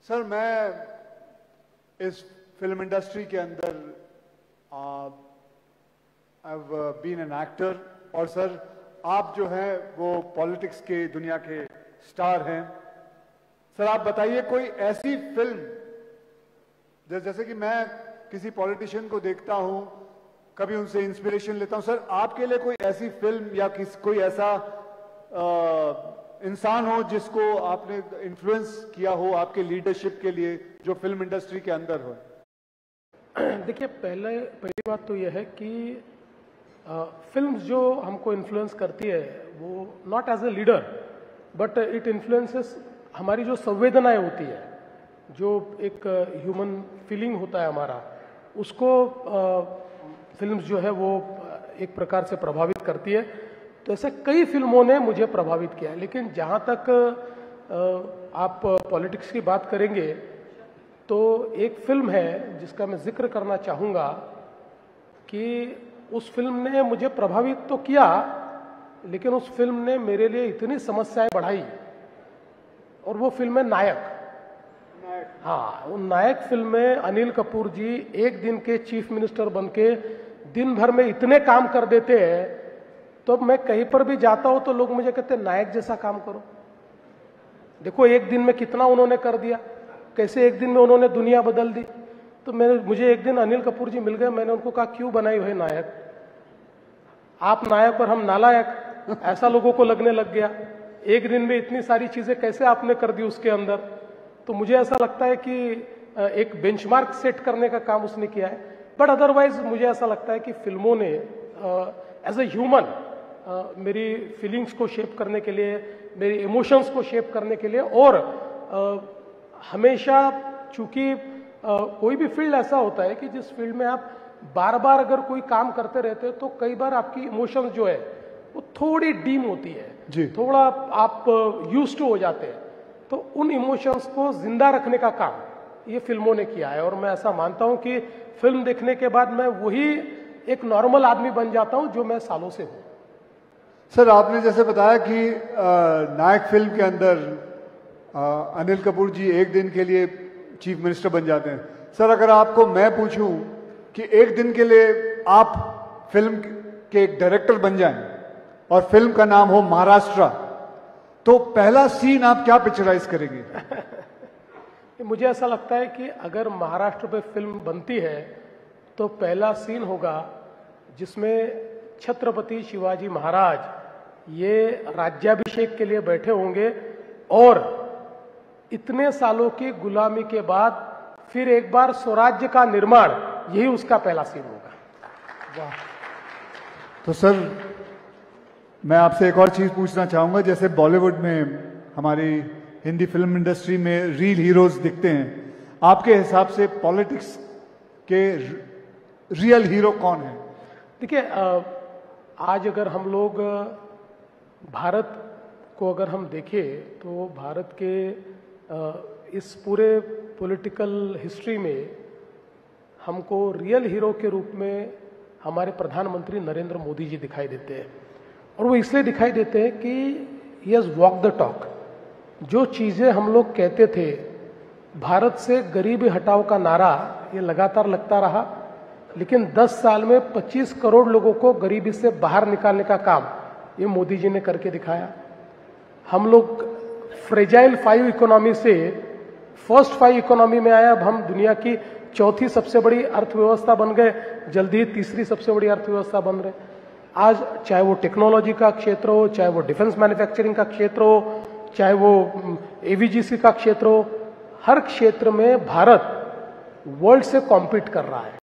Sir, मैं इस film industry के अंदर I have been an actor, और सर आप जो हैं वो पॉलिटिक्स के दुनिया के स्टार हैं। सर आप बताइए कोई ऐसी फिल्म जैसे कि मैं किसी पॉलिटिशियन को देखता हूं, कभी उनसे इंस्पिरेशन लेता हूं, सर आपके लिए कोई ऐसी फिल्म या कोई ऐसा इंसान हो जिसको आपने इन्फ्लुएंस किया हो आपके लीडरशिप के लिए, जो फिल्म इंडस्ट्री के अंदर हो? देखिए, पहली बात तो यह है कि फिल्म्स जो हमको इन्फ्लुएंस करती है वो not as a leader but it influences हमारी जो संवेदनाएं होती है, जो एक ह्यूमन फीलिंग होता है हमारा, उसको फिल्म्स जो है वो एक प्रकार से प्रभावित करती है। तो ऐसे कई फिल्मों ने मुझे प्रभावित किया है। लेकिन जहाँ तक आप पॉलिटिक्स की बात करेंगे तो एक फिल्म है जिसका मैं जिक्र करना चाहूँगा कि उस फिल्म ने मुझे प्रभावित तो किया, लेकिन उस फिल्म ने मेरे लिए इतनी समस्याएं बढ़ाई, और वो फिल्म है नायक। हाँ, वो नायक फिल्म में अनिल कपूर जी एक दिन के चीफ मिनिस्टर बनके दिन भर में इतने काम कर देते हैं, तो मैं कहीं पर भी जाता हूं तो लोग मुझे कहते हैं नायक जैसा काम करो। देखो एक दिन में कितना उन्होंने कर दिया, कैसे एक दिन में उन्होंने दुनिया बदल दी। तो मुझे एक दिन अनिल कपूर जी मिल गए, मैंने उनको कहा क्यों बनाई हुई नायक, आप नायक और हम नालायक, ऐसा लोगों को लगने लग गया। एक दिन में इतनी सारी चीजें कैसे आपने कर दी उसके अंदर। तो मुझे ऐसा लगता है कि एक बेंचमार्क सेट करने का काम उसने किया है। बट अदरवाइज मुझे ऐसा लगता है कि फिल्मों ने एज ए ह्यूमन मेरी फीलिंग्स को शेप करने के लिए, मेरी इमोशंस को शेप करने के लिए, और हमेशा चूंकि कोई भी फील्ड ऐसा होता है कि जिस फील्ड में आप बार बार अगर कोई काम करते रहते हो तो कई बार आपकी इमोशंस जो है वो थोड़ी डीम होती है जी। थोड़ा आप यूज्ड टू हो जाते हैं। तो उन इमोशंस को जिंदा रखने का काम ये फिल्मों ने किया है, और मैं ऐसा मानता हूं कि फिल्म देखने के बाद मैं वही एक नॉर्मल आदमी बन जाता हूं जो मैं सालों से हूं। सर आपने जैसे बताया कि नायक फिल्म के अंदर अनिल कपूर जी एक दिन के लिए चीफ मिनिस्टर बन जाते हैं। सर अगर आपको मैं पूछूं कि एक दिन के लिए आप फिल्म के एक डायरेक्टर बन जाएं और फिल्म का नाम हो महाराष्ट्र, तो पहला सीन आप क्या पिक्चराइज करेंगे? मुझे ऐसा लगता है कि अगर महाराष्ट्र पे फिल्म बनती है तो पहला सीन होगा जिसमें छत्रपति शिवाजी महाराज ये राज्याभिषेक के लिए बैठे होंगे, और इतने सालों की गुलामी के बाद फिर एक बार स्वराज्य का निर्माण, यही उसका पहला सीन होगा। वाह। तो सर मैं आपसे एक और चीज पूछना चाहूंगा, जैसे बॉलीवुड में हमारी हिंदी फिल्म इंडस्ट्री में रियल हीरोज दिखते हैं, आपके हिसाब से पॉलिटिक्स के रियल हीरो कौन है? देखिए, आज अगर हम लोग भारत को अगर हम देखें तो भारत के इस पूरे पॉलिटिकल हिस्ट्री में हमको रियल हीरो के रूप में हमारे प्रधानमंत्री नरेंद्र मोदी जी दिखाई देते हैं, और वो इसलिए दिखाई देते हैं कि he has walk the talk. जो चीजें हम लोग कहते थे, भारत से गरीबी हटाओ का नारा ये लगातार लगता रहा, लेकिन 10 साल में 25 करोड़ लोगों को गरीबी से बाहर निकालने का काम ये मोदी जी ने करके दिखाया। हम लोग फ्रेजाइल 5 इकोनॉमी से फर्स्ट 5 इकोनॉमी में आए। अब हम दुनिया की चौथी सबसे बड़ी अर्थव्यवस्था बन गए, जल्दी ही तीसरी सबसे बड़ी अर्थव्यवस्था बन रहे। आज चाहे वो टेक्नोलॉजी का क्षेत्र हो, चाहे वो डिफेंस मैन्युफैक्चरिंग का क्षेत्र हो, चाहे वो एवीजीसी का क्षेत्र हो, हर क्षेत्र में भारत वर्ल्ड से कॉम्पीट कर रहा है।